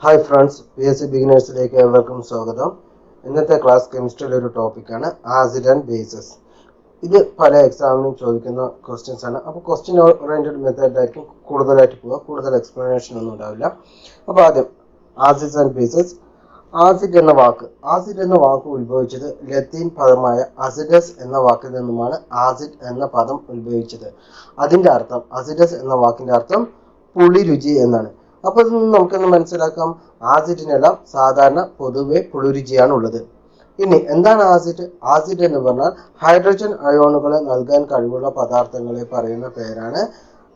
Hi friends, PSC ബിഗിനേഴ്സിലേക്ക് ഏവർക്കും സ്വാഗതം. ഇന്നത്തെ ക്ലാസ് കെമിസ്ട്രിയിലെ ഒരു ടോപ്പിക്കാണ് ആസിഡ് ആൻഡ് ബേസസ്. ഇത് പല എക്സാമിനും ചോദിക്കുന്ന ക്വസ്റ്റ്യൻസ് ആണ്. അപ്പോൾ ക്വസ്റ്റ്യൻ ഓറിയന്റഡ് മെത്തേഡിലായിരിക്കും കൂടുതലായിട്ട് പോവുക, കൂടുതൽ എക്സ്പ്ലനേഷൻ ഒന്നും ഉണ്ടാവില്ല. അപ്പോൾ ആദ്യം ആസിഡ്സ് ആൻഡ് ബേസസ്. ആസിഡ് എന്ന വാക്ക് ഉത്ഭവിച്ചത് ലത്തീൻ പദമായ അസിഡസ് എന്ന വാക്കിൽ നിന്നുമാണ് ആസിഡ് എന്ന പദം ഉത്ഭവിച്ചത്. അതിൻ്റെ അർത്ഥം, അസിഡസ് എന്ന വാക്കിൻ്റെ അർത്ഥം പുളിരുചി എന്നാണ്. അപ്പോൾ ഇതിൽ നിന്ന് നമുക്കൊന്ന് മനസ്സിലാക്കാം, ആസിഡിനെല്ലാം സാധാരണ പൊതുവെ പുളിരുചിയാണ് ഉള്ളത്. ഇനി എന്താണ് ആസിഡ്? ആസിഡ് എന്ന് പറഞ്ഞാൽ ഹൈഡ്രജൻ അയോണുകളെ നൽകാൻ കഴിവുള്ള പദാർത്ഥങ്ങളെ പറയുന്ന പേരാണ്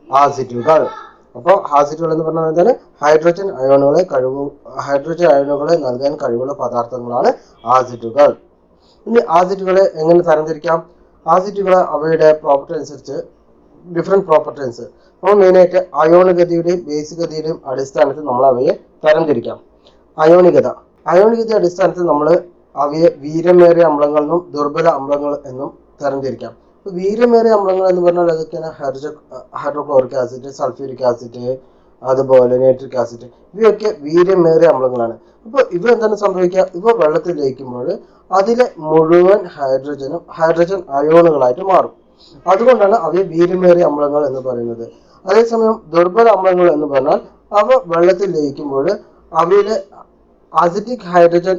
ആസിഡുകൾ. അപ്പോൾ ആസിഡുകൾ എന്ന് പറഞ്ഞാൽ എന്താണ്? ഹൈഡ്രജൻ അയോണുകളെ നൽകാൻ കഴിവുള്ള പദാർത്ഥങ്ങളാണ് ആസിഡുകൾ. ഇനി ആസിഡുകളെ എങ്ങനെ തരംതിരിക്കാം? ആസിഡുകളെ അവയുടെ പ്രോപ്പർട്ടി അനുസരിച്ച് ഡിഫറെന്റ് പ്രോപ്പർട്ടീസ് നമ്മൾ മെയിനായിട്ട് അയോണികതയുടെയും ബേസികതയുടെയും അടിസ്ഥാനത്തിൽ നമ്മൾ അവയെ തരംതിരിക്കാം. അയോണികത അടിസ്ഥാനത്തിൽ നമ്മൾ അവയെ വീര്യമേറിയ അമ്ലങ്ങൾ എന്നും ദുർബല അമ്ലങ്ങൾ എന്നും തരംതിരിക്കാം. വീര്യമേറിയ അമ്ലങ്ങൾ എന്ന് പറഞ്ഞാൽ അതൊക്കെയാണ് ഹൈഡ്രോക്ലോറിക് ആസിഡ്, സൾഫ്യൂരിക് ആസിഡ്, അതുപോലെ നൈട്രിക് ആസിഡ്. ഇവയൊക്കെ വീര്യമേറിയ അമ്ലങ്ങളാണ്. അപ്പോൾ ഇവ എന്താണ് സംഭവിക്കുക? ഇവ വെള്ളത്തിൽ ലയിക്കുമ്പോൾ അതിലെ മുഴുവൻ ഹൈഡ്രജൻ അയോണുകളായിട്ട് മാറും. അതുകൊണ്ടാണ് അവയെ വീര്യമേറിയ അമ്ലങ്ങൾ എന്ന് പറയുന്നത്. അതേസമയം ദുർബല അമ്ലങ്ങൾ എന്ന് പറഞ്ഞാൽ അവ വെള്ളത്തിൽ ലയിക്കുമ്പോൾ അവയിലെ അസിറ്റിക് ഹൈഡ്രജൻ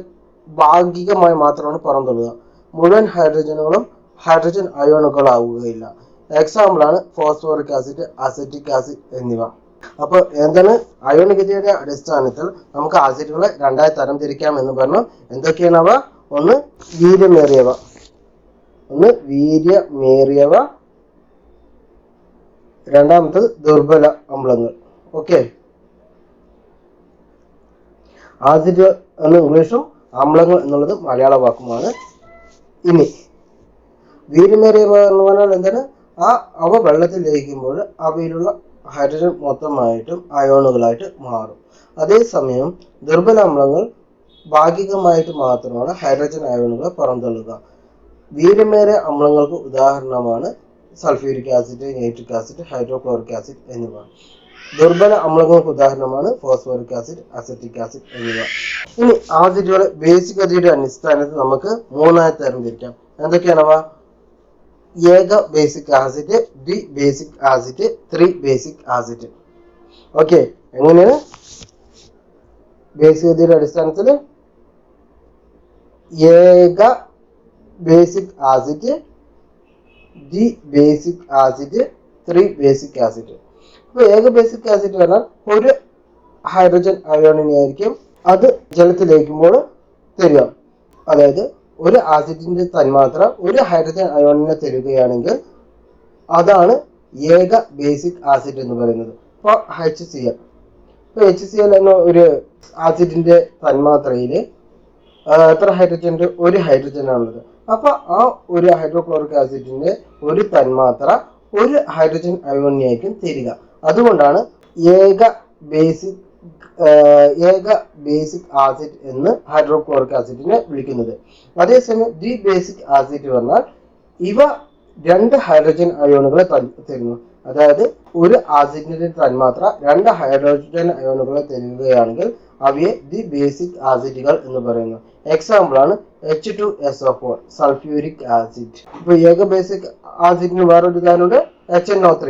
ഭാഗികമായി മാത്രമാണ് പുറന്തള്ളുക. മുഴുവൻ ഹൈഡ്രജനുകളും ഹൈഡ്രജൻ അയോണുകളാവുകയില്ല. എക്സാമ്പിളാണ് ഫോസ്ഫോറിക് ആസിഡ്, അസറ്റിക് ആസിഡ് എന്നിവ. അപ്പോൾ എന്താണ്? അയോണികതയുടെ അടിസ്ഥാനത്തിൽ നമുക്ക് ആസിഡുകളെ രണ്ടായി തരംതിരിക്കാം എന്ന് പറഞ്ഞു. എന്തൊക്കെയാണ് അവ? ഒന്ന് വീര്യമേറിയവ, രണ്ടാമത്തത് ദുർബല അമ്ലങ്ങൾ. ഓക്കെ, ആസിഡ് എന്ന് ഇംഗ്ലീഷും അമ്ലങ്ങൾ എന്നുള്ളത് മലയാള വാക്കുമാണ്. ഇനി വീര്യമേറിയവ എന്ന് പറഞ്ഞാൽ എന്താണ്? അവ വെള്ളത്തിൽ ലയിക്കുമ്പോൾ അവയിലുള്ള ഹൈഡ്രജൻ മൊത്തമായിട്ടും അയോണുകളായിട്ട് മാറും. അതേസമയം ദുർബല അമ്ലങ്ങൾ ഭാഗികമായിട്ട് മാത്രമാണ് ഹൈഡ്രജൻ അയോണുകളെ പുറന്തള്ളുക. വീര്യമേറിയ അമ്ലങ്ങൾക്ക് ഉദാഹരണമാണ് sulphuric acid, nitric acid, hydrochloric acid എന്നിവ. ദുർബല അമ്ലങ്ങൾക്ക് ഉദാഹരണമാണ് ഫോസ്ഫോറിക് ആസിഡ്, അസറ്റിക് ആസിഡ് എന്നിവ. ഇനി ആസിഡുകളെ ബേസികതയുടെ അടിസ്ഥാനത്തിൽ നമുക്ക് മൂന്നായി തരംതിരിക്കാം. എന്തൊക്കെയാണവ? ഏക basic acid, D basic acid, three basic acid. Okay, എങ്ങനെയാണ് ബേസികതയുടെ അടിസ്ഥാനത്തിൽ? ഏക basic acid, D basic acid, three basic acid. അപ്പോൾ ഏക ബേസിക് ആസിഡ് പറഞ്ഞാൽ ഒരു ഹൈഡ്രജൻ അയോണിനെയായിരിക്കും അത് ജലത്തിൽ ലയിക്കുമ്പോൾ തരിക. അതായത് ഒരു ആസിഡിന്റെ തന്മാത്ര ഒരു ഹൈഡ്രജൻ അയോണിനെ തരികയാണെങ്കിൽ അതാണ് ഏക ബേസിക് ആസിഡ് എന്ന് പറയുന്നത്. ഇപ്പോൾ HCl. ഇപ്പോൾ HCl എന്ന ഒരു ആസിഡിന്റെ തന്മാത്രയിൽ എത്ര ഹൈഡ്രജൻ ഉണ്ട്? ഒരു ഹൈഡ്രജൻ ആണുള്ളത്. അപ്പൊ ആ ഒരു ഹൈഡ്രോക്ലോറിക് ആസിഡിന്റെ ഒരു തന്മാത്ര ഒരു ഹൈഡ്രജൻ അയോണിനെയായിരിക്കും തരിക. അതുകൊണ്ടാണ് ഏക ബേസിക് ആസിഡ് എന്ന് ഹൈഡ്രോക്ലോറിക് ആസിഡിനെ വിളിക്കുന്നത്. അതേസമയം ഡി ബേസിക് ആസിഡ് പറഞ്ഞാൽ ഇവ രണ്ട് ഹൈഡ്രജൻ അയോണുകളെ തരുന്നു. അതായത് ഒരു ആസിഡിന്റെ തന്മാത്ര രണ്ട് ഹൈഡ്രോജൻ അയോണുകളെ തരികയാണെങ്കിൽ അവയെ ഡി ബേസിക് ആസിഡുകൾ എന്ന് പറയുന്നു. എക്സാമ്പിൾ ആണ് H2SO4, സൾഫ്യൂരിക് ആസിഡ്. ഇപ്പൊ ഏക ബേസിക് ആസിഡിന് വേറൊരു ഉദാഹരണമുണ്ട്, HNO3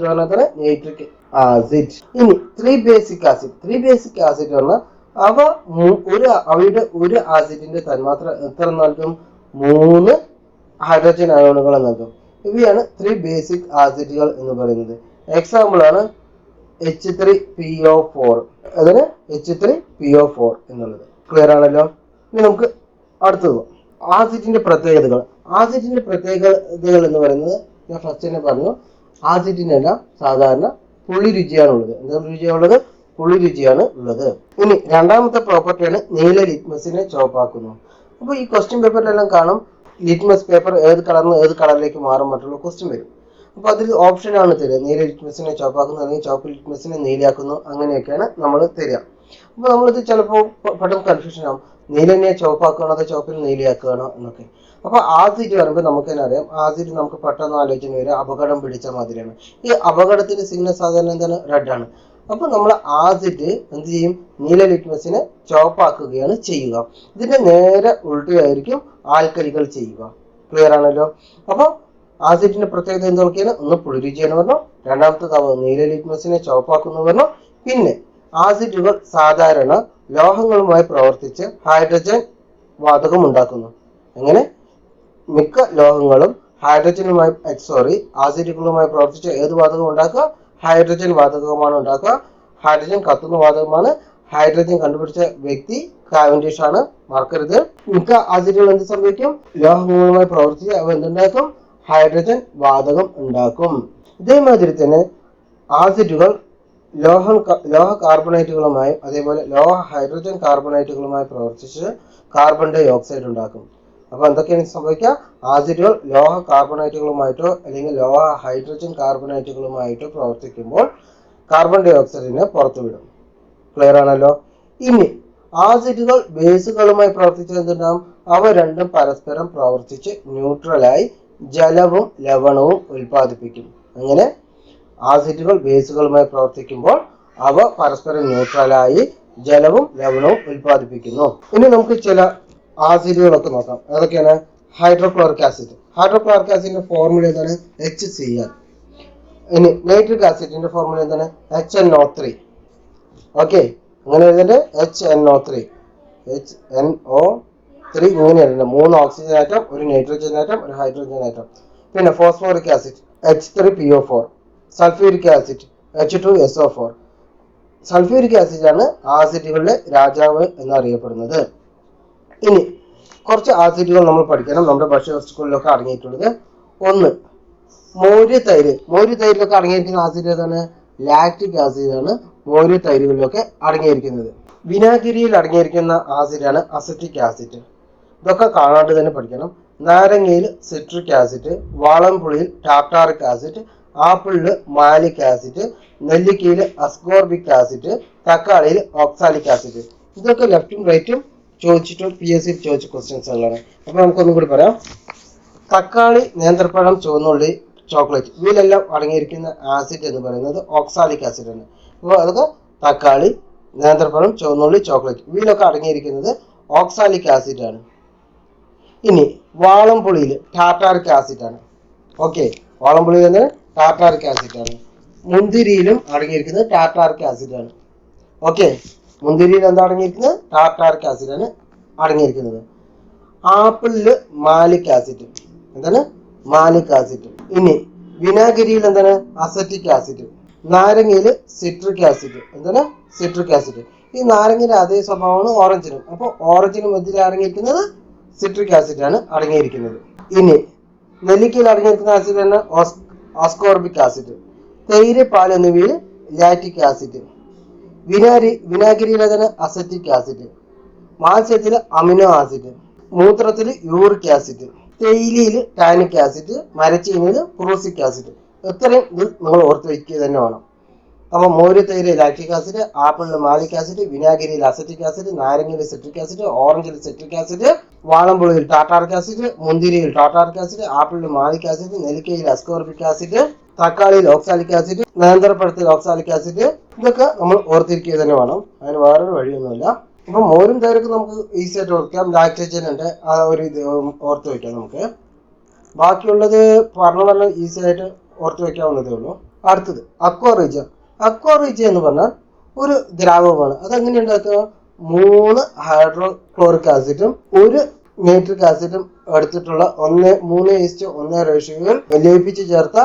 പറഞ്ഞാൽ നൈട്രിക് ആസിഡ്. ഇനി ത്രീ ബേസിക് ആസിഡ് പറഞ്ഞാൽ അവയുടെ ഒരു ആസിഡിന്റെ തന്മാത്ര എത്ര നൽകും? 3 ഹൈഡ്രജൻ അയോണുകളെ നൽകും. ഇവയാണ് ത്രീ ബേസിക് ആസിഡുകൾ എന്ന് പറയുന്നത്. എക്സാമ്പിൾ ആണ് H3PO4. അതിന് H3PO4 എന്നുള്ളത്. ക്ലിയർ ആണല്ലോ? ഇനി നമുക്ക് അടുത്തത് ആസിഡിന്റെ പ്രത്യേകതകൾ എന്ന് പറയുന്നത് ഞാൻ ഫസ്റ്റ് തന്നെ പറഞ്ഞു, ആസിഡിനെല്ലാം സാധാരണ പുളിരുചിയാണുള്ളത്. എന്താ രുചിയാണുള്ളത്? പുളിരുചിയാണ് ഉള്ളത്. ഇനി രണ്ടാമത്തെ പ്രോപ്പർട്ടിയാണ് നീല ലിറ്റ്മസിനെ ചുവപ്പാക്കുന്നു. അപ്പോൾ ഈ ക്വസ്റ്റ്യൻ പേപ്പറിലെല്ലാം കാണും ലിറ്റ്മസ് പേപ്പർ ഏത് കളറിന് ഏത് കളറിലേക്ക് മാറും മറ്റുള്ള ക്വസ്റ്റ്യൻ വരും. അപ്പോൾ അതിൽ ഓപ്ഷനാണ് തരിക. നീല ലിറ്റ്മസിനെ ചുവപ്പാക്കുന്നു, അല്ലെങ്കിൽ ചുവപ്പ് ലിറ്റ്മസിനെ നീലയാക്കുന്നു, അങ്ങനെയൊക്കെയാണ് നമ്മൾ തരിക. അപ്പോൾ നമ്മളിത് ചിലപ്പോൾ പെട്ടെന്ന് കൺഫ്യൂഷൻ ആവും, നീലനെ ചുവപ്പാക്കുകയാണോ അതോ ചുവപ്പിന് നീലയാക്കുകയാണോ എന്നൊക്കെ. അപ്പോൾ ആസിഡ് പറയുമ്പോൾ നമുക്ക് തന്നെ അറിയാം, ആസിഡ് നമുക്ക് പെട്ടെന്ന് ആലോചന വരിക അപകടം പിടിച്ച മാതിരിയാണ്. ഈ അപകടത്തിന്റെ സിഗ്നൽ സാധാരണ എന്താണ്? റെഡ് ആണ്. അപ്പൊ നമ്മൾ ആസിഡ് എന്ത് ചെയ്യും? നീല ലിറ്റ്മസിനെ ചുവപ്പാക്കുകയാണ് ചെയ്യുക. ഇതിന്റെ നേരെ ഉൾട്ടയായിരിക്കും ആൽക്കലികൾ ചെയ്യുക. ക്ലിയർ ആണല്ലോ? അപ്പൊ ആസിഡിന്റെ പ്രത്യേകത എന്തൊക്കെയാണ്? ഒന്ന് പുളിരുചിയാണ് പറഞ്ഞു, രണ്ടാമത്തെ നീല ലിറ്റ്മസിനെ ചുവപ്പാക്കുന്നു പറഞ്ഞു. പിന്നെ ആസിഡുകൾ സാധാരണ ലോഹങ്ങളുമായി പ്രവർത്തിച്ച് ഹൈഡ്രജൻ വാതകം ഉണ്ടാക്കുന്നു. അങ്ങനെ മിക്ക ലോഹങ്ങളും ഹൈഡ്രജനുമായി ആസിഡുകളുമായി പ്രവർത്തിച്ച് ഏത് വാതകം ഉണ്ടാക്കുക? ഹൈഡ്രജൻ വാതകമാണ് ഉണ്ടാക്കുക. ഹൈഡ്രജൻ കത്തുന്ന വാതകമാണ്. ഹൈഡ്രജൻ കണ്ടുപിടിച്ച വ്യക്തി കാവൻഡിഷ് ആണ്, മറക്കരുത്. മിക്ക ആസിഡുകൾ എന്ത് സംഭവിക്കും? ലോഹങ്ങളുമായി പ്രവർത്തിച്ച് അവ എന്തുണ്ടാക്കും? ഹൈഡ്രജൻ വാതകം ഉണ്ടാക്കും. ഇതേമാതിരി തന്നെ ആസിഡുകൾ ലോഹ കാർബണേറ്റുകളുമായി അതേപോലെ ലോഹ ഹൈഡ്രജൻ കാർബണേറ്റുകളുമായി പ്രവർത്തിച്ച് കാർബൺ ഡൈ ഓക്സൈഡ് ഉണ്ടാക്കും. അപ്പൊ എന്തൊക്കെയാണ് സംഭവിക്കുക? ആസിഡുകൾ ലോഹ കാർബണേറ്റുകളുമായിട്ടോ അല്ലെങ്കിൽ ലോഹ ഹൈഡ്രജൻ കാർബണേറ്റുകളുമായിട്ടോ പ്രവർത്തിക്കുമ്പോൾ കാർബൺ ഡൈ ഓക്സൈഡിനെ പുറത്തുവിടും. ക്ലിയർ ആണല്ലോ? ഇനി ആസിഡുകൾ ബേസുകളുമായി പ്രവർത്തിച്ചാൽ എന്തുണ്ടാകും? അവ രണ്ടും പരസ്പരം പ്രവർത്തിച്ച് ന്യൂട്രലായി ജലവും ലവണവും ഉൽപ്പാദിപ്പിക്കും. അങ്ങനെ ആസിഡുകൾ ബേസുകളുമായി പ്രവർത്തിക്കുമ്പോൾ അവ പരസ്പരം ന്യൂട്രലായി ജലവും ലവണവും ഉൽപ്പാദിപ്പിക്കുന്നു. ഇനി നമുക്ക് ചില ആസിഡുകളൊക്കെ നോക്കാം. അതൊക്കെയാണ് ഹൈഡ്രോക്ലോറിക് ആസിഡ്. ഹൈഡ്രോക്ലോറിക് ആസിഡിന്റെ ഫോർമുല എന്താണ്? HCl. ഇനി നൈട്രിക് ആസിഡിന്റെ ഫോർമുല എന്താണ്? HNO3. ഓക്കെ, അങ്ങനെ എഴുതേണ്ടത് HNO3. ഇങ്ങനെ എഴുതേണ്ടത്. 3 ഓക്സിജൻ ആറ്റം, ഒരു നൈട്രജൻ ആറ്റം, ഒരു ഹൈഡ്രോജൻ ആറ്റം. പിന്നെ phosphoric acid H3PO4. Sulphuric acid H2SO4. Sulphuric acid ആണ് ആസിഡുകളുടെ രാജാവ് എന്നറിയപ്പെടുന്നത്. ഇനി കുറച്ച് ആസിഡുകൾ നമ്മൾ പഠിക്കണം, നമ്മുടെ ഭക്ഷ്യവസ്തുക്കളിലൊക്കെ അടങ്ങിയിട്ടുള്ളത്. ഒന്ന്, മോര് തൈര്. മോര് തൈരിലൊക്കെ അടങ്ങിയിരിക്കുന്ന ആസിഡ് ഏതാണ്? ലാക്റ്റിക് ആസിഡ് ആണ് മോര് തൈരുകളിലൊക്കെ അടങ്ങിയിരിക്കുന്നത്. വിനാഗിരിയിൽ അടങ്ങിയിരിക്കുന്ന ആസിഡാണ് അസറ്റിക് ആസിഡ്. ഇതൊക്കെ കാണാണ്ട് തന്നെ പഠിക്കണം. നാരങ്ങയിൽ സിട്രിക് ആസിഡ്, വാളംപുളിയിൽ ടാർട്ടാറിക് ആസിഡ്, ആപ്പിളില് മാലിക് ആസിഡ്, നെല്ലിക്കയിൽ അസ്കോർബിക് ആസിഡ്, തക്കാളിയിൽ ഓക്സാലിക് ആസിഡ്. ഇതൊക്കെ ലെഫ്റ്റും റൈറ്റും ചോദിച്ചിട്ട് PSC ചോദിച്ച ക്വസ്റ്റ്യൻസുകളാണ്. അപ്പൊ നമുക്കൊന്നും കൂടി പറയാം. തക്കാളി, നേന്ത്രപ്പഴം, ചുവന്നുള്ളി, ചോക്ലേറ്റ്, ഇതിലെല്ലാം അടങ്ങിയിരിക്കുന്ന ആസിഡ് എന്ന് പറയുന്നത് ഓക്സാലിക് ആസിഡ് ആണ്. അപ്പോൾ അതൊക്കെ തക്കാളി, നേന്ത്രപ്പഴം, ചുവന്നുള്ളി, ചോക്ലേറ്റ്, ഇതിലൊക്കെ അടങ്ങിയിരിക്കുന്നത് ഓക്സാലിക് ആസിഡ് ആണ്. ഇനി വാളംപുളിയിൽ ടാർട്ടാറിക് ആസിഡ് ആണ്. ഓക്കെ, വാളംപുളിയിൽ തന്നെ ടാർട്ടാറിക് ആസിഡ് ആണ്. മുന്തിരിയിലും അടങ്ങിയിരിക്കുന്നത് ടാർട്ടാറിക് ആസിഡ് ആണ്. ഓക്കെ, മുന്തിരിയിൽ എന്താ അടങ്ങിയിരിക്കുന്നത്? ടാർട്ടാറിക് ആസിഡ് ആണ് അടങ്ങിയിരിക്കുന്നത്. ആപ്പിളില് മാലിക് ആസിഡ്. എന്താണ്? Malic acid. ഇനി വിനാഗിരിയിൽ എന്താണ്? Acetic acid. നാരങ്ങയില് സിട്രിക് ആസിഡ്. എന്താണ്? Citric acid. ഈ നാരങ്ങയുടെ അതേ സ്വഭാവമാണ് ഓറഞ്ചിനും. അപ്പൊ ഓറഞ്ചിനും എതിരെ അടങ്ങിയിരിക്കുന്നത് സിട്രിക് ആസിഡ് ആണ് അടങ്ങിയിരിക്കുന്നത്. ഇനി നെല്ലിക്കയിൽ അടങ്ങിയിരിക്കുന്ന ആസിഡ് ആണ് അസ്കോർബിക് ആസിഡ്. തൈര്, പാൽ എന്നിവയിൽ ലാക്റ്റിക് ആസിഡ്. വിനാഗിരിയിൽ ഏതാണ്? Acetic acid. മാംസ്യത്തിൽ അമിനോ ആസിഡ്. മൂത്രത്തിൽ യൂറിക് ആസിഡ്. തേയിലയിൽ ടാനിക് ആസിഡ്. മരച്ചീനിയിൽ പ്രൂസിക് ആസിഡ്. ഇത്രയും ഇത് നിങ്ങൾ ഓർത്ത് വയ്ക്കുക തന്നെ വേണം. അപ്പൊ മോര് തൈര് ലാക്റ്റിക് ആസിഡ്, ആപ്പിളിൽ മാലിക് ആസിഡ്, വിനാഗിരിയിൽ അസറ്റിക് ആസിഡ്, നാരങ്ങയിൽ സിട്രിക് ആസിഡ്, ഓറഞ്ചിൽ സിട്രിക് ആസിഡ്, വാളംപുളിയിൽ ടാർട്ടാറിക് ആസിഡ്, മുന്തിരിയിൽ ടാർട്ടാറിക് ആസിഡ്, ആപ്പിളിൽ മാലിക് ആസിഡ്, നെല്ലിക്കയിൽ അസ്കോർബിക് ആസിഡ്, തക്കാളിയിൽ ഓക്സാലിക് ആസിഡ്, നേന്ത്രപ്പഴത്തിൽ ഓക്സാലിക് ആസിഡ്. ഇതൊക്കെ നമ്മൾ ഓർത്തിരിക്കുക തന്നെ വേണം. അതിന് വേറൊരു വഴിയൊന്നുമില്ല. ഇപ്പൊ മോരും തൈരൊക്കെ നമുക്ക് ഈസി ആയിട്ട് ഓർക്കാം. ലാക്ടേജൻ ഉണ്ട്, ആ ഒരു ഇത് ഓർത്ത് വയ്ക്കാം നമുക്ക്. ബാക്കിയുള്ളത് പറഞ്ഞ ഈസി ആയിട്ട് ഓർത്ത് വയ്ക്കാവുന്നതേ ഉള്ളൂ. അടുത്തത് അക്വാറിജ. അക്വാറിജ എന്ന് പറഞ്ഞാൽ ഒരു ദ്രാവകമാണ്. അതെങ്ങനെ ഉണ്ടാക്കുക? 3 ഹൈഡ്രോക്ലോറിക് ആസിഡും 1 നൈട്രിക് ആസിഡും എടുത്തിട്ടുള്ള 3:1 റേഷ്യോയിൽ ലയിപ്പിച്ച് ചേർത്ത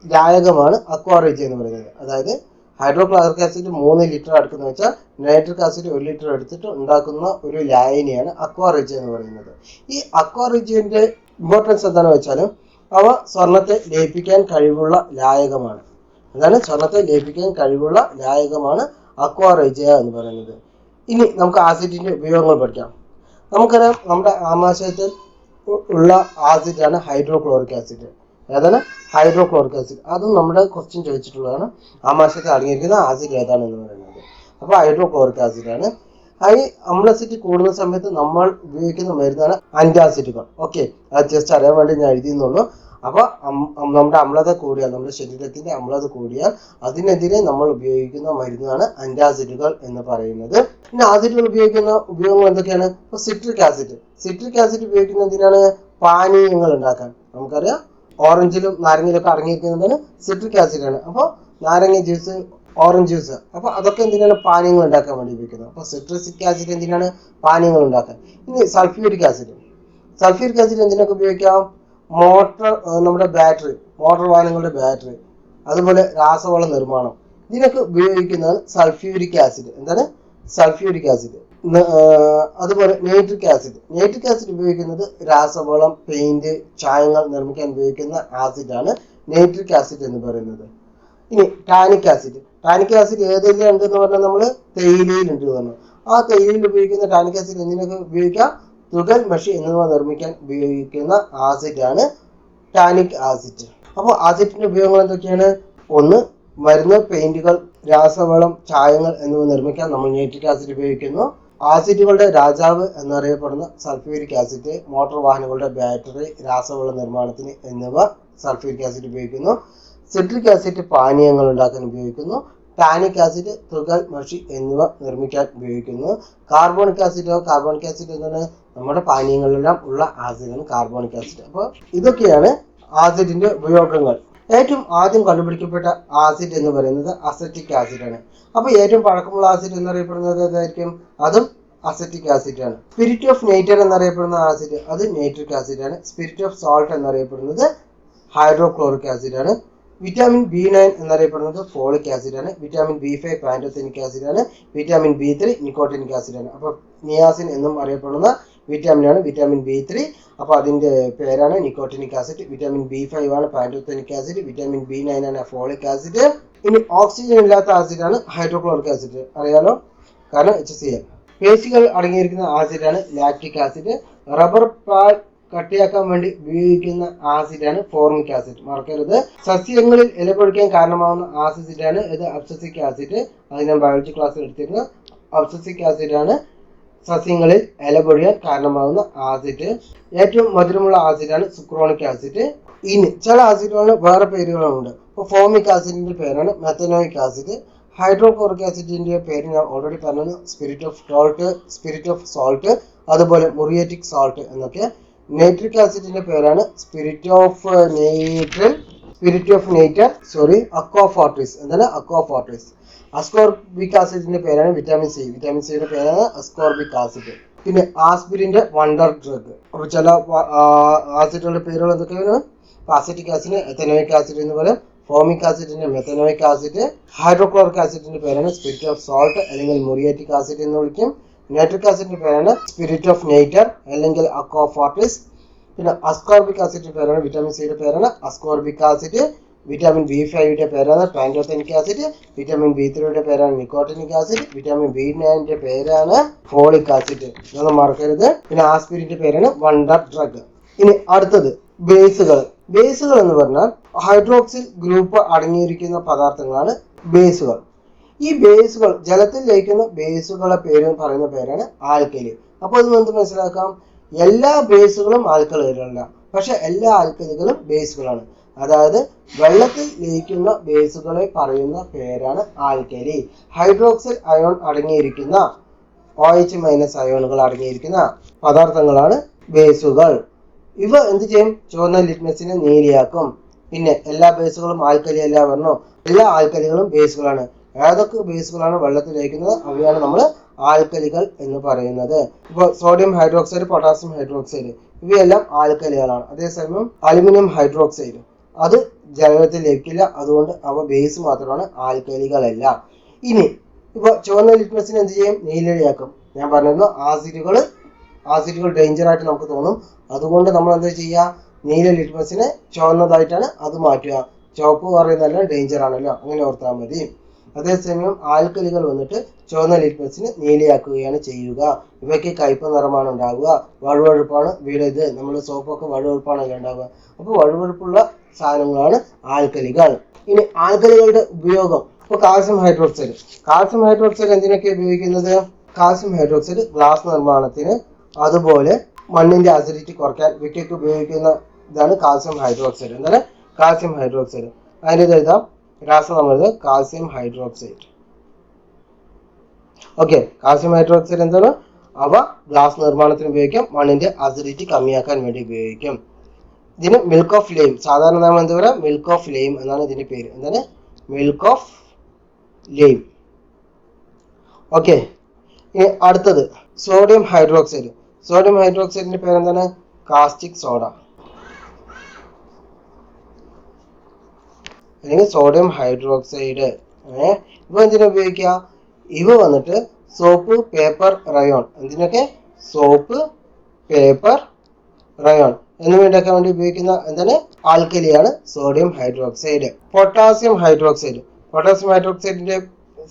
ലായകമാണ് അക്വാറിജ എന്ന് പറയുന്നത്. അതായത് ഹൈഡ്രോക്ലോറിക് ആസിഡ് 3 ലിറ്റർ എടുക്കുന്ന വെച്ചാൽ നൈട്രിക് ആസിഡ് 1 ലിറ്റർ എടുത്തിട്ട് ഉണ്ടാക്കുന്ന ഒരു ലായനിയാണ് അക്വാറിജ എന്ന് പറയുന്നത്. ഈ അക്വാറിജന്റെ ഇമ്പോർട്ടൻസ് എന്താണെന്ന് വെച്ചാൽ അവ സ്വർണത്തെ ലയിപ്പിക്കാൻ കഴിവുള്ള ലായകമാണ്. അതാണ് സ്വർണത്തെ ലയിപ്പിക്കാൻ കഴിവുള്ള ലായകമാണ് അക്വാറിജ എന്ന് പറയുന്നത്. ഇനി നമുക്ക് ആസിഡിന്റെ ഉപയോഗങ്ങൾ പഠിക്കാം. നമുക്കറിയാം, നമ്മുടെ ആമാശയത്തിൽ ഉള്ള ആസിഡാണ് ഹൈഡ്രോക്ലോറിക് ആസിഡ്. ഏതാണ്? Hydrochloric acid. അതും നമ്മുടെ ക്വസ്റ്റ്യൻ ചോദിച്ചിട്ടുള്ളതാണ്. ആമാശയത്തിൽ അടങ്ങിയിരിക്കുന്ന ആസിഡ് ഏതാണെന്ന് പറയുന്നത്. അപ്പോൾ ഹൈഡ്രോക്ലോറിക് ആസിഡാണ്. ഈ അമ്ലസിറ്റി കൂടുന്ന സമയത്ത് നമ്മൾ ഉപയോഗിക്കുന്ന മരുന്നാണ് ആന്റാസിഡുകൾ. ഓക്കെ, അത് ജസ്റ്റ് അറിയാൻ വേണ്ടി ഞാൻ എഴുതിയെന്നുള്ളൂ. അപ്പോൾ നമ്മുടെ അമ്ലത കൂടിയാൽ, നമ്മുടെ ശരീരത്തിന്റെ അമ്ലത കൂടിയാൽ അതിനെതിരെ നമ്മൾ ഉപയോഗിക്കുന്ന മരുന്നാണ് ആന്റാസിഡുകൾ എന്ന് പറയുന്നത്. പിന്നെ ആസിഡുകൾ ഉപയോഗിക്കുന്ന ഉപയോഗങ്ങൾ എന്തൊക്കെയാണ്? ഇപ്പൊ സിട്രിക് ആസിഡ് ഉപയോഗിക്കുന്ന എന്തിനാണ്? പാനീയങ്ങൾ ഉണ്ടാക്കാൻ. നമുക്കറിയാം ഓറഞ്ചിലും നാരങ്ങയിലൊക്കെ അടങ്ങിയിരിക്കുന്നതാണ് സിട്രിക് ആസിഡാണ്. അപ്പോൾ നാരങ്ങ ജ്യൂസ്, ഓറഞ്ച് ജ്യൂസ്, അപ്പൊ അതൊക്കെ എന്തിനാണ്? പാനീയങ്ങൾ ഉണ്ടാക്കാൻ വേണ്ടി ഉപയോഗിക്കുന്നത്. അപ്പൊ സിട്രിക് ആസിഡ് എന്തിനാണ്? പാനീയങ്ങൾ ഉണ്ടാക്കാൻ. ഇനി സൾഫ്യൂരിക് ആസിഡ് എന്തിനൊക്കെ ഉപയോഗിക്കാം? നമ്മുടെ മോട്ടോർ വാഹനങ്ങളുടെ ബാറ്ററി, അതുപോലെ രാസവള നിർമ്മാണം, ഇതിനൊക്കെ ഉപയോഗിക്കുന്നതാണ് സൾഫ്യൂരിക് ആസിഡ്. എന്താണ്? Sulphuric acid. അതുപോലെ നൈട്രിക് ആസിഡ് ഉപയോഗിക്കുന്നത് രാസവളം, പെയിന്റ്, ചായങ്ങൾ നിർമ്മിക്കാൻ ഉപയോഗിക്കുന്ന ആസിഡാണ് നൈട്രിക് ആസിഡ് എന്ന് പറയുന്നത്. ഇനി ടാനിക് ആസിഡ് ഏതെല്ലാം ഉണ്ടെന്ന് പറഞ്ഞാൽ നമ്മൾ തേയിലയിൽ പറഞ്ഞു. ആ തേയിലയിൽ ഉപയോഗിക്കുന്ന ടാനിക് ആസിഡ് എന്തിനൊക്കെ ഉപയോഗിക്കാം? തുകൽ, മഷി എന്നിവ നിർമ്മിക്കാൻ ഉപയോഗിക്കുന്ന ആസിഡാണ് ടാനിക് ആസിഡ്. അപ്പോൾ ആസിഡിന്റെ ഉപയോഗങ്ങൾ എന്തൊക്കെയാണ്? ഒന്ന്, മരുന്ന്, പെയിന്റുകൾ, രാസവളം, ചായങ്ങൾ എന്നിവ നിർമ്മിക്കാൻ നമ്മൾ നൈട്രിക് ആസിഡ് ഉപയോഗിക്കുന്നു. ആസിഡുകളുടെ രാജാവ് എന്നറിയപ്പെടുന്ന സൾഫ്യൂരിക് ആസിഡ് മോട്ടോർ വാഹനങ്ങളുടെ ബാറ്ററി, രാസവള നിർമ്മാണത്തിന് എന്നിവ സൾഫ്യൂരിക് ആസിഡ് ഉപയോഗിക്കുന്നു. സിട്രിക് ആസിഡ് പാനീയങ്ങൾ ഉണ്ടാക്കാൻ ഉപയോഗിക്കുന്നു. ടാനിക് ആസിഡ് തുകൽ, മഷി എന്നിവ നിർമ്മിക്കാൻ ഉപയോഗിക്കുന്നു. കാർബോണിക് ആസിഡ് എന്താണ്? നമ്മുടെ പാനീയങ്ങളിലെല്ലാം ഉള്ള ആസിഡാണ് കാർബോണിക് ആസിഡ്. അപ്പോൾ ഇതൊക്കെയാണ് ആസിഡിന്റെ ഉപയോഗങ്ങൾ. ഏറ്റവും ആദ്യം കണ്ടുപിടിക്കപ്പെട്ട ആസിഡ് എന്ന് പറയുന്നത് അസറ്റിക് ആസിഡാണ്. അപ്പൊ ഏറ്റവും പഴക്കമുള്ള ആസിഡ് എന്നറിയപ്പെടുന്നത് ഏതായിരിക്കും? അതും അസറ്റിക് ആസിഡാണ്. സ്പിരിറ്റ് ഓഫ് നേച്ചർ എന്നറിയപ്പെടുന്ന ആസിഡ് അത് നൈട്രിക് ആസിഡാണ്. സ്പിരിറ്റ് ഓഫ് സോൾട്ട് എന്നറിയപ്പെടുന്നത് ഹൈഡ്രോക്ലോറിക് ആസിഡാണ്. വിറ്റാമിൻ B9 എന്നറിയപ്പെടുന്നത് ഫോളിക് ആസിഡാണ്. വിറ്റാമിൻ B5 പാൻറ്റോതെനിക് ആസിഡാണ്. വിറ്റാമിൻ B3 നിക്കോട്ടിനിക് ആസിഡാണ്. അപ്പൊ നിയാസിൻ എന്നും അറിയപ്പെടുന്ന വിറ്റാമിനാണ് വിറ്റാമിൻ B3. അപ്പൊ അതിന്റെ പേരാണ് നിക്കോട്ടിനിക് ആസിഡ്. വിറ്റാമിൻ B5 ആണ് പാൻറ്റോതെനിക് ആസിഡ്. വിറ്റാമിൻ B9 ആണ് ഫോളിക് ആസിഡ്. ഇനി ഓക്സിജൻ ഇല്ലാത്ത ആസിഡാണ് ഹൈഡ്രോക്ലോറിക് ആസിഡ്. അറിയാലോ, കാരണം HCl. പേശികൾ അടങ്ങിയിരിക്കുന്ന ആസിഡാണ് ലാക്റ്റിക് ആസിഡ്. റബ്ബർ പാൽ കട്ടിയാക്കാൻ വേണ്ടി ഉപയോഗിക്കുന്ന ആസിഡാണ് ഫോർമിക് ആസിഡ്. മറക്കരുത്. സസ്യങ്ങളിൽ ഇലപൊഴിക്കാൻ കാരണമാകുന്ന ആസിഡാണ് ഇത് അബ്സസിക് ആസിഡ്. അത് ഞാൻ ബയോളജി ക്ലാസ്സിൽ എടുത്തിരുന്ന അബ്സസിക് ആസിഡാണ് സസ്യങ്ങളിൽ ഇലപൊഴിയാൻ കാരണമാകുന്ന ആസിഡ്. ഏറ്റവും മധുരമുള്ള ആസിഡാണ് സുക്രോണിക് ആസിഡ്. ഇനി ചില ആസിഡുകളിന് വേറെ പേരുകളുണ്ട്. ഇപ്പോൾ ഫോമിക് ആസിഡിന്റെ പേരാണ് മെത്തനോയിക് ആസിഡ്. ഹൈഡ്രോക്ലോറിക് ആസിഡിന്റെ പേര് ഞാൻ ഓൾറെഡി പറഞ്ഞു, സ്പിരിറ്റ് ഓഫ് സോൾട്ട്, അതുപോലെ മുറിയേറ്റിക് സോൾട്ട് എന്നൊക്കെ. നൈട്രിക് ആസിഡിന്റെ പേരാണ് അക്വാഫോർട്ടിസ്. എന്താണ്? അക്വാഫോർട്ടിസ്. അസ്കോർബിക് ആസിഡിന്റെ പേരാണ് വിറ്റാമിൻ സിയുടെ പേരാണ് അസ്കോർബിക് ആസിഡ്. പിന്നെ ആസ്പിരിന്റെ വണ്ടർ ഡ്രഗ്. അപ്പൊ ചില ആസിഡുകളുടെ പേരുകൾ എന്തൊക്കെയാണ്? അസറ്റിക് ആസിഡിന് എത്തനോയിക് ആസിഡ് എന്ന് പറയും. ഫോമിക് ആസിഡിന്റെ മെത്തനോയിക് ആസിഡ്. ഹൈഡ്രോക്ലോറിക് ആസിഡിന്റെ പേരാണ് സ്പിരിറ്റ് ഓഫ് സോൾട്ട് അല്ലെങ്കിൽ മുറിയേറ്റിക് ആസിഡ് എന്ന് വിളിക്കും. നൈട്രിക് ആസിഡിന്റെ പേരാണ് സ്പിരിറ്റ് ഓഫ് നേച്ചർ അല്ലെങ്കിൽ അക്വാഫോർട്ടിസ്. പിന്നെ അസ്കോർബിക് ആസിഡിന്റെ പേരാണ് വിറ്റാമിൻ സിയുടെ പേരാണ് അസ്കോർബിക് ആസിഡ്. വിറ്റാമിൻ B5 പേരാണ് പാൻറ്റോതെനിക് ആസിഡ്. വിറ്റാമിൻ B3 പേരാണ് നിക്കോട്ടിനിക് ആസിഡ്. വിറ്റാമിൻ B9 പേരാണ് ഫോളിക് ആസിഡ്. ഇതൊന്നും മറക്കരുത്. പിന്നെ ആസ്പിരിന്റെ പേരാണ് വണ്ടർ ഡ്രഗ്. ഇനി അടുത്തത് ബേസുകൾ എന്ന് പറഞ്ഞാൽ ഹൈഡ്രോക്സിൽ ഗ്രൂപ്പ് അടങ്ങിയിരിക്കുന്ന പദാർത്ഥങ്ങളാണ് ബേസുകൾ. ഈ ബേസുകൾ ജലത്തിൽ ലയിക്കുന്ന ബേസുകളെ പറയുന്ന പേരാണ് ആൽക്കലി. അപ്പോൾ ഇത് നമുക്ക് മനസ്സിലാക്കാം, എല്ലാ ബേസുകളും ആൽക്കലികളല്ല, പക്ഷെ എല്ലാ ആൽക്കലികളും ബേസുകളാണ്. അതായത് വെള്ളത്തിൽ ലയിക്കുന്ന ബേസുകളെ പറയുന്ന പേരാണ് ആൽക്കലി. ഹൈഡ്രോക്സിൽ അയോൺ അടങ്ങിയിരിക്കുന്ന OH- അയോണുകൾ അടങ്ങിയിരിക്കുന്ന പദാർത്ഥങ്ങളാണ് ബേസുകൾ. ഇവ എന്ത് ചെയ്യും? ചുവന്ന ലിറ്റ്മസിനെ നീലിയാക്കും. പിന്നെ എല്ലാ ബേസുകളും ആൽക്കലി അല്ല പറഞ്ഞു. എല്ലാ ആൽക്കലികളും ബേസുകളാണ്. ഏതൊക്കെ ബേസുകളാണ് വെള്ളത്തിൽ ലയിക്കുന്നത് അവയാണ് നമ്മൾ ആൽക്കലികൾ എന്ന് പറയുന്നത്. ഇപ്പോൾ സോഡിയം ഹൈഡ്രോക്സൈഡ്, പൊട്ടാസ്യം ഹൈഡ്രോക്സൈഡ് ഇവയെല്ലാം ആൽക്കലികളാണ്. അതേസമയം അലുമിനിയം ഹൈഡ്രോക്സൈഡ് അത് ജലത്തിൽ ലയിക്കില്ല, അതുകൊണ്ട് അവ ബേസ് മാത്രമാണ്, ആൽക്കലികളല്ല. ഇനി ഇപ്പൊ ചുവന്ന ലിറ്റ്മസിനെ എന്ത് ചെയ്യും? നീലയാക്കും. ഞാൻ പറഞ്ഞിരുന്നു ആസിഡുകൾ ഡേഞ്ചർ ആയിട്ട് നമുക്ക് തോന്നും, അതുകൊണ്ട് നമ്മൾ എന്താ ചെയ്യുക? നീല ലിറ്റ്മസിനെ ചുവന്നതായിട്ടാണ് അത് മാറ്റുക. ചുവപ്പ് പറയുന്നതെല്ലാം ഡേഞ്ചർ ആണല്ലോ, അങ്ങനെ ഓർത്താൽ മതി. അതേസമയം ആൽക്കലികൾ വന്നിട്ട് ചുവന്ന ലിറ്റ്മസിനെ നീലയാക്കുകയാണ് ചെയ്യുക. ഇവയ്ക്ക് കയ്പ് നിറമാണ് ഉണ്ടാവുക, വഴുവഴുപ്പാണ്. ഇത് നമ്മൾ സോപ്പൊക്കെ വഴുവഴുപ്പാണല്ലോ ഉണ്ടാവുക. അപ്പോൾ വഴുവഴുപ്പുള്ള സാധനങ്ങളാണ് ആൽക്കലികൾ. ഇനി ആൽക്കലികളുടെ ഉപയോഗം. ഇപ്പോൾ കാൽസ്യം ഹൈഡ്രോക്സൈഡ് എന്തിനൊക്കെ ഉപയോഗിക്കുന്നത്? കാൽസ്യം ഹൈഡ്രോക്സൈഡ് ഗ്ലാസ് നിർമ്മാണത്തിന്, അതുപോലെ മണ്ണിന്റെ അസിഡിറ്റി കുറയ്ക്കാൻ, ഇവയ്ക്കൊക്കെ ഉപയോഗിക്കുന്ന ഇതാണ് കാൽസ്യം ഹൈഡ്രോക്സൈഡ്. എന്താണ് കാൽസ്യം ഹൈഡ്രോക്സൈഡ്. അതിൻ്റെ ഇത് എഴുതാം, രാസനാമം calcium hydroxide. Okay, calcium hydroxide എന്താണ്? അവ ഗ്ലാസ് നിർമ്മാണത്തിന് ഉപയോഗിക്കാം, മണ്ണിന്റെ അസിഡിറ്റി കമ്മിയാക്കാൻ വേണ്ടി ഉപയോഗിക്കും. ഇതിന് മിൽക്ക് ഓഫ് ലൈം, സാധാരണ നാമം എന്താ പറയുക? മിൽക്ക് ഓഫ് ലൈം എന്നാണ് ഇതിന്റെ പേര്. എന്താണ്? Milk of lime. ഓക്കെ, ഇനി അടുത്തത് സോഡിയം ഹൈഡ്രോക്സൈഡ്. സോഡിയം ഹൈഡ്രോക്സൈഡിന്റെ പേരെന്താണ്? കാസ്റ്റിക് സോഡ അല്ലെങ്കിൽ സോഡിയം ഹൈഡ്രോക്സൈഡ്. ഇവ എന്തിനാ ഉപയോഗിക്കുക? ഇവ വന്നിട്ട് സോപ്പ്, പേപ്പർ, റയോൺ, എന്തിനൊക്കെ? സോപ്പ്, പേപ്പർ, റയോൺ എന്നിവയുണ്ടാക്കാൻ വേണ്ടി ഉപയോഗിക്കുന്ന എന്താണ്? ആൽക്കലിയാണ് sodium hydroxide. Potassium hydroxide. Potassium ഹൈഡ്രോക്സൈഡിന്റെ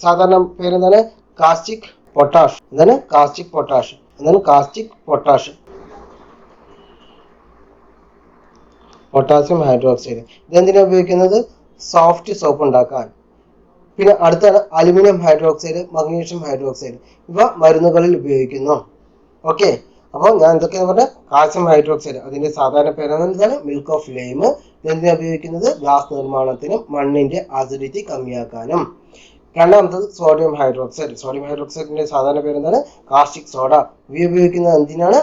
സാധാരണ പേരെന്താണ്? Caustic potash. എന്താണ്? Caustic potash. എന്താണ്? Caustic potash. പൊട്ടാസ്യം ഹൈഡ്രോക്സൈഡ് ഇതെന്തിനാ ഉപയോഗിക്കുന്നത്? സോഫ്റ്റ് സോപ്പ് ഉണ്ടാക്കാൻ. പിന്നെ അടുത്താണ് അലുമിനിയം ഹൈഡ്രോക്സൈഡ്, മഗ്നീഷ്യം ഹൈഡ്രോക്സൈഡ്. ഇവ മരുന്നുകളിൽ ഉപയോഗിക്കുന്നു. ഓക്കെ, അപ്പോൾ ഞാൻ എന്തൊക്കെയാ പറഞ്ഞത്? കാൽസ്യം ഹൈഡ്രോക്സൈഡ് അതിന്റെ സാധാരണ പേരെന്താണ്? Milk of lime. ഇതെന്തിനാ ഉപയോഗിക്കുന്നത്? ഗ്ലാസ് നിർമ്മാണത്തിനും മണ്ണിന്റെ അസിഡിറ്റി കമ്മിയാക്കാനും. രണ്ടാമത്തത് സോഡിയം ഹൈഡ്രോക്സൈഡ്. സോഡിയം ഹൈഡ്രോക്സൈഡിന്റെ സാധാരണ പേരെന്താണ്? Caustic soda. ഇവ ഉപയോഗിക്കുന്നത് എന്തിനാണ്?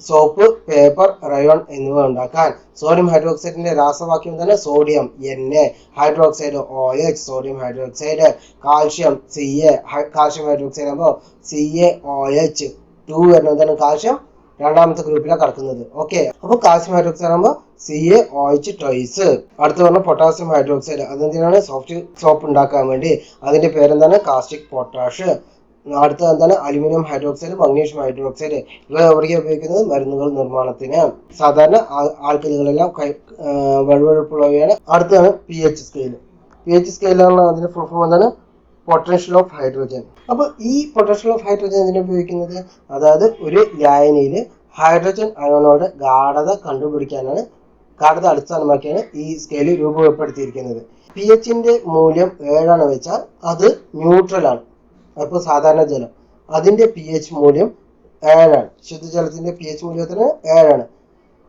സോപ്പ്, പേപ്പർ, റയോൺ എന്നിവ ഉണ്ടാക്കാൻ. സോഡിയം ഹൈഡ്രോക്സൈഡിന്റെ രാസവാക്യം എന്താണ്? Sodium Na, hydroxide OH, sodium hydroxide. Calcium Ca, calcium hydroxide ആകുമ്പോൾ CaOH2 വരുന്നത് എന്താണ്? കാൽഷ്യം രണ്ടാമത്തെ ഗ്രൂപ്പിലാണ് കിടക്കുന്നത്. ഓക്കെ, അപ്പൊ കാൽസ്യം ഹൈഡ്രോക്സൈഡ് ആകുമ്പോൾ CaOH ട്വൈസ്. അടുത്ത് പറഞ്ഞ പൊട്ടാസ്യം ഹൈഡ്രോക്സൈഡ്, അതെന്തിനാണ്? സോഫ്റ്റ് സോപ്പ് ഉണ്ടാക്കാൻ വേണ്ടി. അതിന്റെ പേരെന്താണ്? Caustic potash. അടുത്ത എന്താണ്? Aluminium hydroxide, magnesium hydroxide. ഇവ എവിടേക്ക് ഉപയോഗിക്കുന്നത്? മരുന്നുകൾ നിർമ്മാണത്തിന്. സാധാരണ ആൽക്കലികളെല്ലാം വഴുവഴുപ്പുള്ളവയാണ്. അടുത്താണ് pH സ്കെയിൽ. pH സ്കെയിലാണ് അതിന്റെ ഫുൾ ഫോം എന്താണ്? Potential of hydrogen. അപ്പൊ ഈ പൊട്ടൻഷ്യൽ ഓഫ് ഹൈഡ്രോജൻ എന്തിനാ ഉപയോഗിക്കുന്നത്? അതായത് ഒരു ലായനിയിൽ ഹൈഡ്രോജൻ അയോണോട് ഗാഢത കണ്ടുപിടിക്കാനാണ്, ഗാഢത അടിസ്ഥാനമാക്കിയാണ് ഈ സ്കെയിൽ രൂപപ്പെടുത്തിയിരിക്കുന്നത്. pHന്റെ മൂല്യം 7 വെച്ചാൽ അത് ന്യൂട്രൽ ആണ്. അപ്പൊ സാധാരണ ജലം അതിന്റെ pH മൂല്യം 7. ശുദ്ധജലത്തിന്റെ pH മൂല്യത്തിന് 7.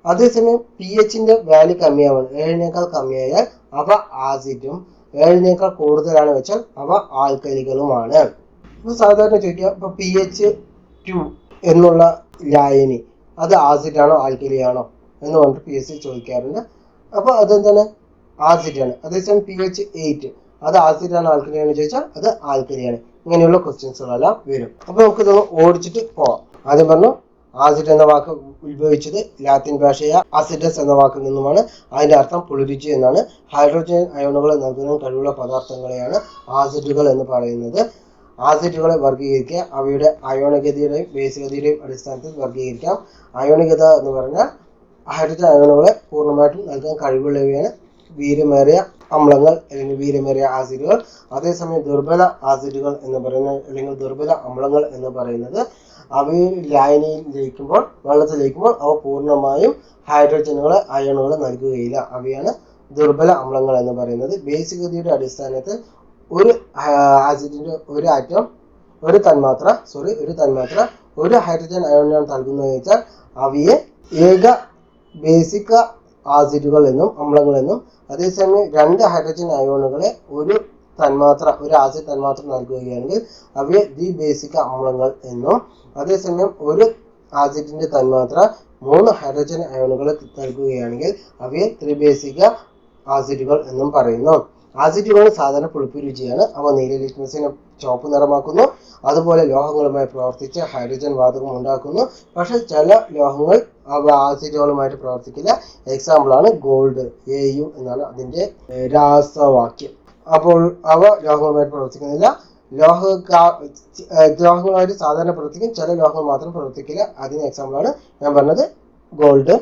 അതേസമയം pHന്റെ വാല്യൂ കമ്മിയാവാണ്. 7നേക്കാൾ കമ്മിയായാൽ അവ ആസിഡും, 7നേക്കാൾ കൂടുതലാണ് വെച്ചാൽ അവ ആൽക്കലികളുമാണ്. അപ്പൊ സാധാരണ ചോദിക്കുക, ഇപ്പൊ pH2 എന്നുള്ള ലായനി അത് ആസിഡാണോ ആൽക്കലിയാണോ എന്ന് പറഞ്ഞിട്ട് PSC ചോദിക്കാറുണ്ട്. അപ്പൊ അതെന്താണ്? ആസിഡാണ്. അതേസമയം pH8 അത് ആസിഡാണോ ആൽക്കലിയാണോ ചോദിച്ചാൽ അത് ആൽക്കലിയാണ്. ഇങ്ങനെയുള്ള ക്വസ്റ്റ്യൻസുകളെല്ലാം വരും. അപ്പൊ നമുക്ക് ഇതൊന്ന് ഓടിച്ചിട്ട് പോവാം. ആദ്യം പറഞ്ഞു, ആസിഡ് എന്ന വാക്ക് ഉത്ഭവിച്ചത് ലാറ്റിൻ ഭാഷയായ ആസിഡസ് എന്ന വാക്കിൽ നിന്നുമാണ്. അതിന്റെ അർത്ഥം പുളിരുചി എന്നാണ്. ഹൈഡ്രോജൻ അയോണുകൾ നൽകുന്ന കഴിവുള്ള പദാർത്ഥങ്ങളെയാണ് ആസിഡുകൾ എന്ന് പറയുന്നത്. ആസിഡുകളെ വർഗീകരിക്കുക അവയുടെ അയോണികതയുടെയും ബേസികതയുടെയും അടിസ്ഥാനത്തിൽ വർഗീകരിക്കാം. അയോണികത എന്ന് പറഞ്ഞാൽ ഹൈഡ്രോജൻ അയോണുകളെ പൂർണ്ണമായിട്ടും നൽകാൻ കഴിവുള്ളവയാണ് വീര്യമേറിയ അമ്ലങ്ങൾ അല്ലെങ്കിൽ വീര്യമേറിയ ആസിഡുകൾ. അതേസമയം ദുർബല ആസിഡുകൾ എന്ന് പറയുന്നത് അല്ലെങ്കിൽ ദുർബല അമ്ലങ്ങൾ എന്ന് പറയുന്നത് അവയിൽ ലായനിയിൽ ലയിക്കുമ്പോൾ, വെള്ളത്തിൽ ലയിക്കുമ്പോൾ അവ പൂർണ്ണമായും ഹൈഡ്രോജനുകളെ അയോണുകളെ നൽകുകയില്ല. അവയാണ് ദുർബല അമ്ലങ്ങൾ എന്ന് പറയുന്നത്. ബേസികതയുടെ അടിസ്ഥാനത്തിൽ ഒരു ആസിഡിന്റെ ഒരു തന്മാത്ര ഒരു ഹൈഡ്രോജൻ അയോണിനാണ് നൽകുന്നത് വെച്ചാൽ അവയെ ഏക ബേസിക് ആസിഡുകൾ എന്നും അമ്ലങ്ങൾ എന്നും, അതേസമയം 2 ഹൈഡ്രോജൻ അയോണുകളെ ഒരു ആസിഡ് തന്മാത്ര നൽകുകയാണെങ്കിൽ അവയെ ദ്വിബേസിക അമ്ലങ്ങൾ എന്നും, അതേസമയം ഒരു ആസിഡിന്റെ തന്മാത്ര 3 ഹൈഡ്രോജൻ അയോണുകൾ നൽകുകയാണെങ്കിൽ അവയെ ത്രിബേസിക ആസിഡുകൾ എന്നും പറയുന്നു. ആസിഡുകൾ സാധാരണ പുളിപ്പ് രുചിയാണ്. അവ നീല ലിറ്റ്മസിനെ ചുവപ്പ് നിറമാക്കുന്നു. അതുപോലെ ലോഹങ്ങളുമായി പ്രവർത്തിച്ച് ഹൈഡ്രോജൻ വാതകം ഉണ്ടാക്കുന്നു. പക്ഷെ ചില ലോഹങ്ങൾ അവ ആസിഡുകളുമായിട്ട് പ്രവർത്തിക്കില്ല. എക്സാമ്പിൾ ആണ് ഗോൾഡ്, Au എന്നാണ് അതിന്റെ രാസവാക്യം. അപ്പോൾ അവ ലോഹങ്ങളുമായിട്ട് പ്രവർത്തിക്കുന്നില്ല. ലോഹങ്ങളുമായിട്ട് സാധാരണ പ്രവർത്തിക്കും, ചില ലോഹങ്ങൾ മാത്രം പ്രവർത്തിക്കില്ല. അതിന് എക്സാമ്പിൾ ആണ് ഞാൻ പറഞ്ഞത് ഗോൾഡ്.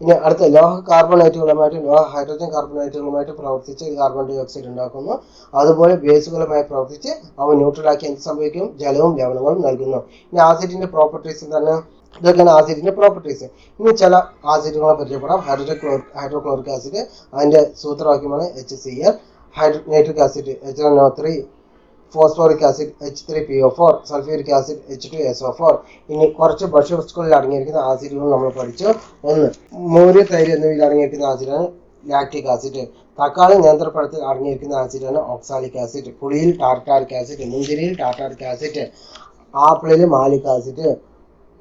ഇനി അടുത്ത ലോഹ കാർബണേറ്റുകളുമായിട്ട് ഹൈഡ്രോജൻ കാർബണേറ്റുകളുമായിട്ട് പ്രവർത്തിച്ച് കാർബൺ ഡൈ ഓക്സൈഡ് ഉണ്ടാക്കുന്നു. അതുപോലെ ബേസുകളുമായി പ്രവർത്തിച്ച് അവ ന്യൂട്രലാക്കി എന്ത് സംഭവിക്കും? ജലവും ലവണങ്ങളും നൽകുന്നു. ഇനി ആസിഡിന്റെ പ്രോപ്പർട്ടീസ് എന്താണ്? ഇതൊക്കെയാണ് ആസിഡിന്റെ പ്രോപ്പർട്ടീസ്. ഇനി ചില ആസിഡുകളെ പരിചയപ്പെടാം. ഹൈഡ്രോക്ലോറിക് ആസിഡ്, അതിന്റെ സൂത്രവാക്യമാണ് HCl. Nitric acid HNO3, phosphoric acid H3PO4, sulphuric acid H2SO4. ഇനി കുറച്ച് ഭക്ഷ്യവസ്തുക്കളിൽ അടങ്ങിയിരിക്കുന്ന ആസിഡുകൾ നമ്മൾ പഠിച്ചു. ഒന്ന്, മോര്, തൈര് എന്നിവയിൽ അടങ്ങിയിരിക്കുന്ന ആസിഡാണ് ലാക്റ്റിക് ആസിഡ്. തക്കാളി, നേന്ത്രപ്പഴത്തിൽ അടങ്ങിയിരിക്കുന്ന ആസിഡാണ് ഓക്സാലിക് ആസിഡ്. പുളിയിൽ ടാർട്ടാറിക് ആസിഡ്, മുന്തിരിയിൽ ടാർട്ടാറിക് ആസിഡ്, ആപ്പിളിൽ മാലിക് ആസിഡ്,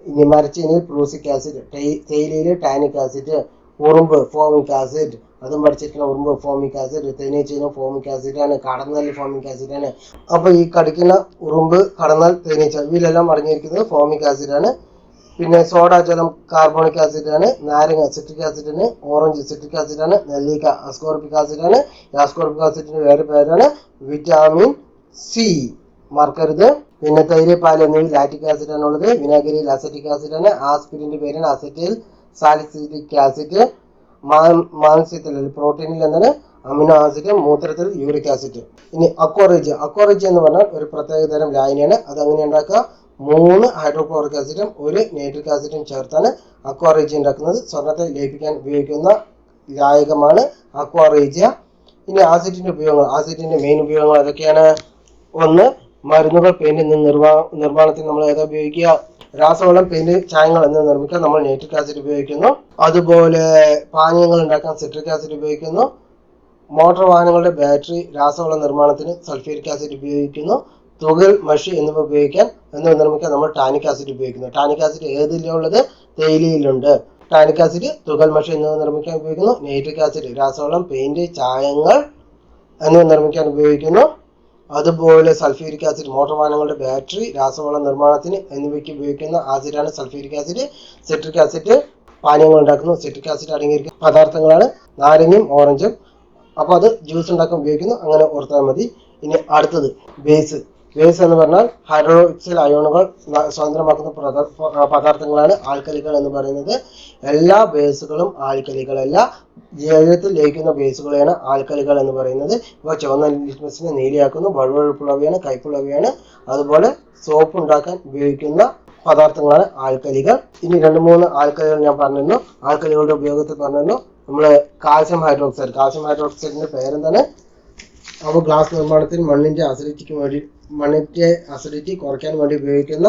ഇനി മരച്ചീനിയിൽ പ്രൂസിക് ആസിഡ്, തേയിലയിൽ ടാനിക് ആസിഡ്, ഉറുമ്പ് ഫോമിക് ആസിഡ്, അതും പഠിച്ചിരിക്കുന്ന ഉറുമ്പ് ഫോമിക് ആസിഡ്, തേനീച്ചയിലും ഫോമിക് ആസിഡാണ്, കടന്നൽ ഫോമിക് ആസിഡാണ്. അപ്പൊ ഈ കടിക്കുന്ന ഉറുമ്പ്, കടന്നൽ, തേനീച്ച ഇവയിലെല്ലാം അടങ്ങിയിരിക്കുന്നത് ഫോമിക് ആസിഡാണ്. പിന്നെ സോഡ ജലം കാർബോണിക് ആസിഡാണ്, നാരങ്ങ സിട്രിക് ആസിഡാണ്, ഓറഞ്ച് സിട്രിക് ആസിഡാണ്, നെല്ലിക്ക അസ്കോർബിക് ആസിഡാണ്. ഈ അസ്കോർബിക് ആസിഡിന്റെ വേറെ പേരാണ് വിറ്റാമിൻ സി, മറക്കരുത്. പിന്നെ തൈര്, പാൽ എന്നിവയിൽ ലാക്റ്റിക് ആസിഡാണ് ഉള്ളത്. വിനാഗിരിയിൽ അസറ്റിക് ആസിഡാണ്. ആസ്പിരിന്റെ പേരാണ് അസറ്റൈൽ സാലിസിലിക് ആസിഡ്. മാംസ്യത്തിൽ പ്രോട്ടീനിൽ എന്താണ് അമിനോ ആസിഡ്, മൂത്രത്തിൽ യൂറിക് ആസിഡ്. ഇനി അക്വാറിജ് എന്ന് പറഞ്ഞാൽ ഒരു പ്രത്യേകതരം ലായനിയാണ്. അത് അങ്ങനെ ഉണ്ടാക്കുക, 3 ഹൈഡ്രോക്ലോറിക് ആസിഡും 1 നൈട്രിക് ആസിഡും ചേർത്താണ് അക്വാറിജ് ഉണ്ടാക്കുന്നത്. സ്വർണ്ണത്തെ ലയിപ്പിക്കാൻ ഉപയോഗിക്കുന്ന ലായകമാണ് അക്വാറിജ. ഇനി ആസിഡിന്റെ ഉപയോഗങ്ങൾ, ആസിഡിന്റെ മെയിൻ ഉപയോഗങ്ങൾ ഏതൊക്കെയാണ്? ഒന്ന്, മരുന്നുകൾ, പെയിന്റ് നിർമ്മാണത്തിന് നമ്മൾ ഏതാ ഉപയോഗിക്കുക? രാസവളം, പെയിന്റ്, ചായങ്ങൾ എന്നിവ നിർമ്മിക്കാൻ നമ്മൾ നൈട്രിക് ആസിഡ് ഉപയോഗിക്കുന്നു. അതുപോലെ പാനീയങ്ങൾ ഉണ്ടാക്കാൻ സിട്രിക് ആസിഡ് ഉപയോഗിക്കുന്നു. മോട്ടോർ വാഹനങ്ങളുടെ ബാറ്ററി, രാസവള നിർമ്മാണത്തിന് സൾഫ്യൂരിക് ആസിഡ് ഉപയോഗിക്കുന്നു. തുകൽ, മഷി എന്നിവ നിർമ്മിക്കാൻ നമ്മൾ ടാനിക് ആസിഡ് ഉപയോഗിക്കുന്നു. ടാനിക് ആസിഡ് ഏതിലുള്ളത്? തേയിലയിലുണ്ട്. ടാനിക് ആസിഡ് തുകൽ, മഷി എന്നിവ നിർമ്മിക്കാൻ ഉപയോഗിക്കുന്നു. നൈട്രിക് ആസിഡ് രാസവളം, പെയിന്റ്, ചായങ്ങൾ എന്നിവ നിർമ്മിക്കാൻ ഉപയോഗിക്കുന്നു. അതുപോലെ സൾഫ്യൂരിക് ആസിഡ് മോട്ടോർ വാഹനങ്ങളുടെ ബാറ്ററി, രാസവള നിർമ്മാണത്തിന് എന്നിവയ്ക്ക് ഉപയോഗിക്കുന്ന ആസിഡാണ് സൾഫ്യൂരിക് ആസിഡ്. സിട്രിക് ആസിഡ് പാനീയങ്ങൾ ഉണ്ടാക്കുന്നു. സിട്രിക് ആസിഡ് അടങ്ങിയിരിക്കുന്ന പദാർത്ഥങ്ങളാണ് നാരങ്ങയും ഓറഞ്ചും. അപ്പൊ അത് ജ്യൂസ് ഉണ്ടാക്കാൻ ഉപയോഗിക്കുന്നു. അങ്ങനെ ഓർത്താൽ മതി. ഇനി അടുത്തത് ബേസ് എന്ന് പറഞ്ഞാൽ ഹൈഡ്രോക്സിൽ അയോണുകൾ സ്വതന്ത്രമാക്കുന്ന പദാർത്ഥങ്ങളാണ് ആൽക്കലികൾ എന്ന് പറയുന്നത്. എല്ലാ ബേസുകളും ആൽക്കലികളല്ല. ജലത്തിൽ ലയിക്കുന്ന ബേസുകളെയാണ് ആൽക്കലികൾ എന്ന് പറയുന്നത്. ഇവ ചുവന്ന ലിറ്റ്മസിനെ നീലയാക്കുന്നു. വഴുവഴുപ്പുള്ളവയാണ്, കയ്പുള്ളവയാണ്. അതുപോലെ സോപ്പ് ഉണ്ടാക്കാൻ ഉപയോഗിക്കുന്ന പദാർത്ഥങ്ങളാണ് ആൽക്കലികൾ. ഇനി 2-3 ആൽക്കലികൾ ഞാൻ പറഞ്ഞിരുന്നു. ആൽക്കലികളുടെ ഉപയോഗത്തിൽ പറഞ്ഞിരുന്നു. നമ്മള് കാൽസ്യം ഹൈഡ്രോക്സൈഡിന്റെ പേരെന്താണ്? അപ്പോൾ ഗ്ലാസ് നിർമ്മാണത്തിന് മണ്ണിന്റെ അസിഡിറ്റി കുറയ്ക്കാൻ വേണ്ടി ഉപയോഗിക്കുന്ന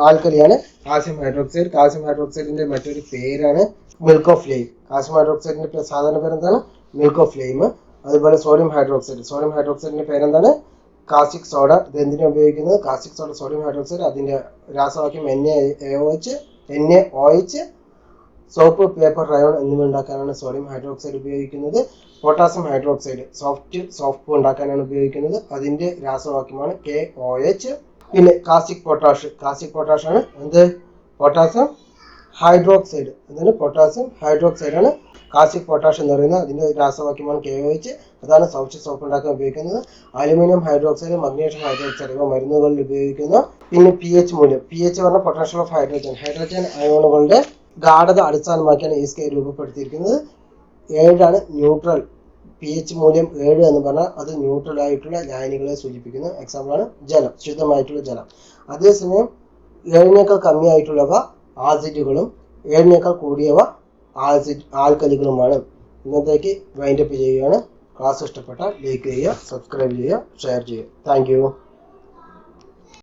ആൽക്കലിയാണ് കാൽസ്യം ഹൈഡ്രോക്സൈഡ്. കാൽസ്യം ഹൈഡ്രോക്സൈഡിന്റെ മറ്റൊരു പേരാണ് മിൽക്ക് ഓഫ് ഫ്ലെയിം. കാൽസ്യം ഹൈഡ്രോക്സൈഡിന്റെ സാധാരണ പേരെന്താണ്? Milk of flame. അതുപോലെ സോഡിയം ഹൈഡ്രോക്സൈഡിന്റെ പേരെന്താണ്? Caustic soda. ഇത് എന്തിനാണ് ഉപയോഗിക്കുന്നത്? കാസ്റ്റിക് സോഡ, സോഡിയം ഹൈഡ്രോക്സൈഡ്, അതിന്റെ രാസവാക്യം NaOH. സോപ്പ്, പേപ്പർ, റയോൺ എന്നിവ ഉണ്ടാക്കാനാണ് സോഡിയം ഹൈഡ്രോക്സൈഡ് ഉപയോഗിക്കുന്നത്. പൊട്ടാസ്യം ഹൈഡ്രോക്സൈഡ് സോഫ്റ്റ് സോപ്പ് ഉണ്ടാക്കാനാണ് ഉപയോഗിക്കുന്നത്. അതിന്റെ രാസവാക്യമാണ് KOH. പിന്നെ കാസ്റ്റിക് പൊട്ടാഷ് ആണ് എന്ത്? Potassium hydroxide. എന്താണ്? പൊട്ടാസ്യം ഹൈഡ്രോക്സൈഡ് ആണ് കാസ്റ്റിക് പൊട്ടാഷ് എന്ന് പറയുന്നത്. അതിന്റെ രാസവാക്യമാണ് KOH. അതാണ് സോഫ്റ്റ് സോപ്പ് ഉണ്ടാക്കാൻ ഉപയോഗിക്കുന്നത്. അലുമിനിയം ഹൈഡ്രോക്സൈഡ്, മഗ്നീഷ്യം ഹൈഡ്രോക്സൈഡ് ഇവ മരുന്നുകളിൽ ഉപയോഗിക്കുന്നു. പിന്നെ pH മൂല്യം. pH പറഞ്ഞ പൊട്ടൻഷ്യൽ ഓഫ് ഹൈഡ്രോജൻ അയോണുകളുടെ ഗാഢത അടിസ്ഥാനമാക്കിയാണ് ഈ സ്കെയിൽ രൂപപ്പെടുത്തിയിരിക്കുന്നത്. 7 ആണ് ന്യൂട്രൽ. pH മൂല്യം 7 എന്ന് പറഞ്ഞാൽ അത് ന്യൂട്രൽ ആയിട്ടുള്ള ലായനികളെ സൂചിപ്പിക്കുന്നു. എക്സാമ്പിളാണ് ജലം, ശുദ്ധമായിട്ടുള്ള ജലം. അതേസമയം 7-നേക്കാൾ കമ്മിയായിട്ടുള്ളവ ആസിഡുകളും 7-നേക്കാൾ കൂടിയവ ആൽക്കലികളുമാണ്. ഇന്നത്തേക്ക് വൈൻഡപ്പ് ചെയ്യുകയാണ്. ക്ലാസ് ഇഷ്ടപ്പെട്ടാൽ ലൈക്ക് ചെയ്യുക, സബ്സ്ക്രൈബ് ചെയ്യുക, ഷെയർ ചെയ്യുക. താങ്ക്